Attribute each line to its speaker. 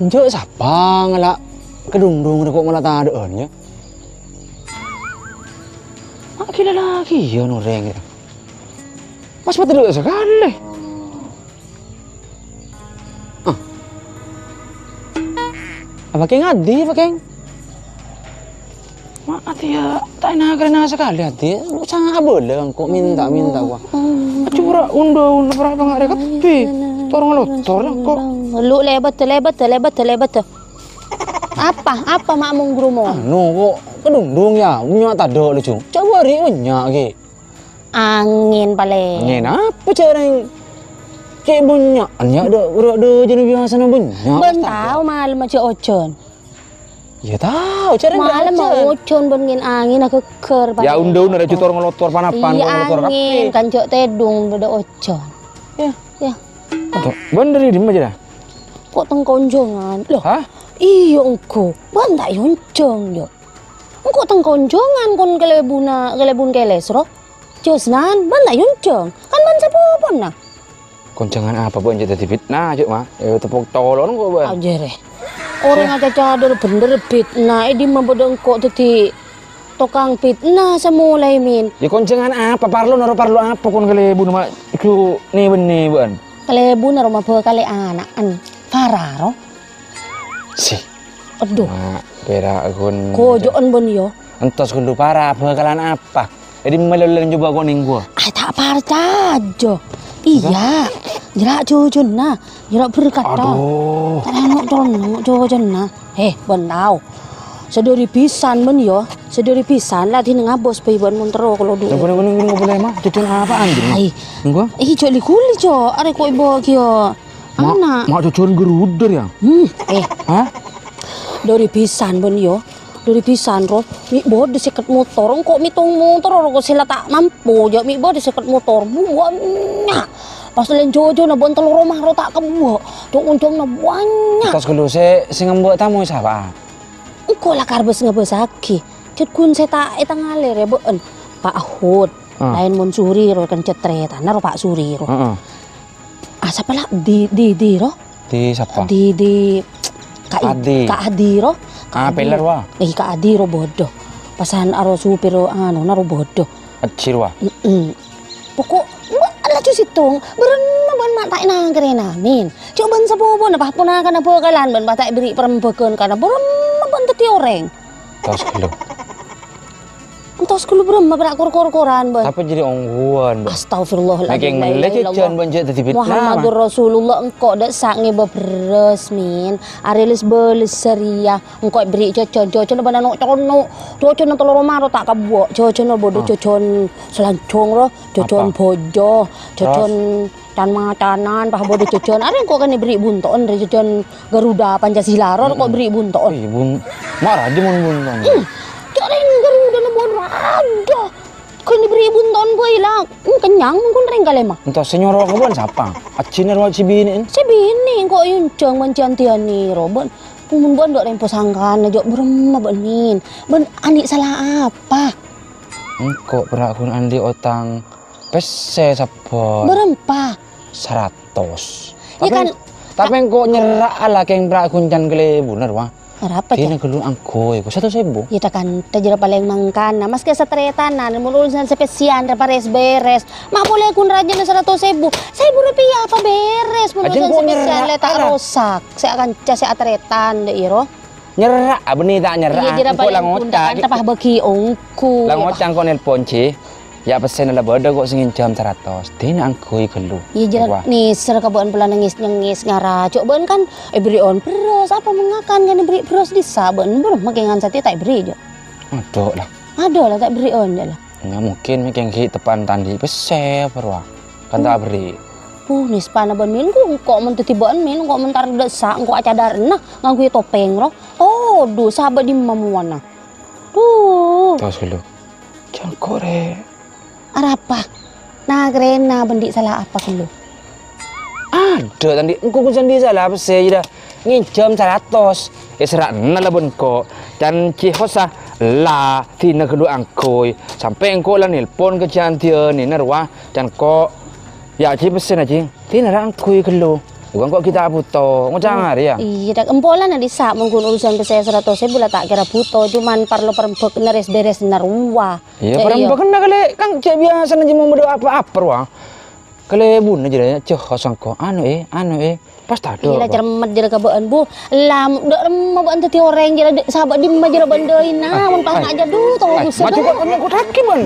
Speaker 1: Njok siapa ngelak kedung-dung kok malah tak ada nya. Mak gila lagi ya noreng ya. Mas betul sekali. Apa keng adi, apa keng? Mak ati ya tak enak kena sekali ati. Lu sangat boleh kok minta gua. Cura undo berapa nggak ada kapi. Torong lotor kok.
Speaker 2: Lu lebat. Apa mak mung grumo?
Speaker 1: Anu kok kedung-dung ya, punya tak ada lucu. Coba ri punya ke.
Speaker 2: Angin paling.
Speaker 1: Angin apa cara yang kayak bunyak? Ada jenis biasa bunyak.
Speaker 2: Ben tahu malam aja ojon.
Speaker 1: Ya tahu cara
Speaker 2: malam mau ojon bengin angin aku ker.
Speaker 1: Ya undo ada cutor ngelotor panapan
Speaker 2: ngelotor kape. Angin kan cok tedung beda ojon. Ya.
Speaker 1: Bener di mana dah?
Speaker 2: Kok tengkonjongan? Loh.
Speaker 1: Hah?
Speaker 2: Iya engko. Ben tak yoncong yo. Engko tengkonjongan kon kelebun kelesro. Josnan, ban tak yoncong. Kan ban sapopon nah.
Speaker 1: Konjangan apa bu jadi fitnah cuk mah? Tepuk tolong kok ban.
Speaker 2: Ajar orang aja cadar bener fitnah. Ini membodong kok tadi tukang fitnah semulai min.
Speaker 1: Ya konjangan apa? Parlo apa kon kelebun mah? Iku nih benih buan.
Speaker 2: Kelebun naro mah kali anak Fararo.
Speaker 1: Si.
Speaker 2: Aduh.
Speaker 1: Mak bera kon.
Speaker 2: Kojoan bon yo.
Speaker 1: Entos kundu para bakalan apa? Jadi meleleng coba kok ning gua.
Speaker 2: Tak parcajo. Iya. Jerak jujun nah. Jerak berkat dah.
Speaker 1: Aduh.
Speaker 2: Tanok jujun nah. Ben tau. Sedari pisan ben yo. Sedari pisan lah di ngabos pe bon montero kalau dulu.
Speaker 1: Bener boleh mah. Jujun apa anjing?
Speaker 2: Ai.
Speaker 1: Gua.
Speaker 2: Jok likuli jo. Are kok ibo kyo. Anak.
Speaker 1: Mak jujun geruder ya. Hah?
Speaker 2: Dari pisan ben yo. Dari pisan ro, mi bod seket motor, kok mitong motor kok sila tak mampu, ya mi bod seket motor, buahnya. Pas len jojo na bon telur rumah ro tak kebuah, dok unjong na buahnya.
Speaker 1: Terus kalau saya ngembok tamu siapa?
Speaker 2: Engko lah karbes ngebesaki, cet kun saya tak etang ngalir ya ben, Pak Ahud, lain mon suri ro kan cetretan, ro Pak Suri ro. Siapa lah di ro?
Speaker 1: Di siapa?
Speaker 2: Di Kak Adi ro.
Speaker 1: Peler wa.
Speaker 2: Kak Adi ro bodoh. Pasan aro supir anu naro bodoh.
Speaker 1: Acir wa.
Speaker 2: Pokok ala cu situng beren ban mak tak nang kerena min. Cuk ban sapopo na pahpuna kana bekalan ban batak beri perembekeun kana beren ban teti oreng.
Speaker 1: Tos kilo.
Speaker 2: Entos kulo beren berak kor-koran ban.
Speaker 1: Apa jadi ongguan ban?
Speaker 2: Astagfirullahaladzim.
Speaker 1: Making melek jan ban jadi fitnah.
Speaker 2: Muhammadur Rasulullah engkau dak sak ngebe beres min. Arelis belis seria engkau beri cocon ban anu cocon telur maro tak kabuok. Cocon bodoh cocon selancong ro, cocon bojo, cocon tan macanan pah bodoh cocon. Are engkau kan beri bunton dari cocon Garuda Pancasila ro kok beri bunton.
Speaker 1: Marah di mun bunton.
Speaker 2: Ring Garuda na bon rada. Kau diberi bunton gue hilang. Kenyang mungkin ring kali mah.
Speaker 1: Entah senyor kau bukan siapa? Aciner wa cibini.
Speaker 2: Cibini kok yunceng menciantian nih Robin. Pumun bon dok rempo sangkan aja berema benin. Ben Andi salah apa?
Speaker 1: Engkau berakun Andi otang pese sapo.
Speaker 2: Berempa.
Speaker 1: 100.
Speaker 2: Ya kan.
Speaker 1: Tapi engkau nyerak ala keng berakun can gele bener wah.
Speaker 2: Apa
Speaker 1: Kena gelu angkoy ko 1.000.
Speaker 2: Ya kan tajira paling mangkan na mas kesa tretanan mululusan spesian repares beres. Mak boleh kun raja na 100.000. 1.000 rupiah apa beres mululusan spesian letak rosak. Saya akan cas atretan de iro.
Speaker 1: Nyerak benih tak nyerak.
Speaker 2: Iya jira paling ngocak tapah beki ongku.
Speaker 1: Lang ngocang ko nelpon ci. Ya pesen ala bodo kok singin jam 100. Din angkoy gelu.
Speaker 2: Iya jira nih ser kabuan pula nangis ngara. Cok ben kan beri on beros apa mengakan kan beri beros di saben belum makengan sate tak beri jo.
Speaker 1: Aduh lah.
Speaker 2: Aduh lah tak beri on lah.
Speaker 1: Ya mungkin making ki tepan tandi pese perwa. Kan tak beri.
Speaker 2: Nis pana ban min kok men titibaan min kok mentar desa kok acadar nah nganggo topeng ro. Oh, duh sahabat di mamuana. Duh.
Speaker 1: Tos gelu. Jangkore.
Speaker 2: Arapa? Nah, kerena bendik salah apa kelu?
Speaker 1: Ada tadi engkau kun sandi salah apa sih dah nginjam 100. Serak nala bon ko dan cihosa la tina kedua angkoi sampai engkau lah nelpon ke jantia ni narwa dan ko ya ci pesen aja tina angkoi kelu Bukan kok kita buto, ngocang hari ya.
Speaker 2: Iya, dak empolan na disak menggun urusan ke saya 100 saya bula tak kira buto, cuman parlo perempek nares beres narua.
Speaker 1: Iya, perempuan kan kali kang cek biasa nanti mau berdoa apa wah. Kali bun aja ceh sangko anu pas tado.
Speaker 2: Iya, cermet jera kabaan bu. Lam dak mau ban teti orang jera sahabat di mah jera bandeina, mun pas aja duh tahu
Speaker 1: Maju kok aku taki ban.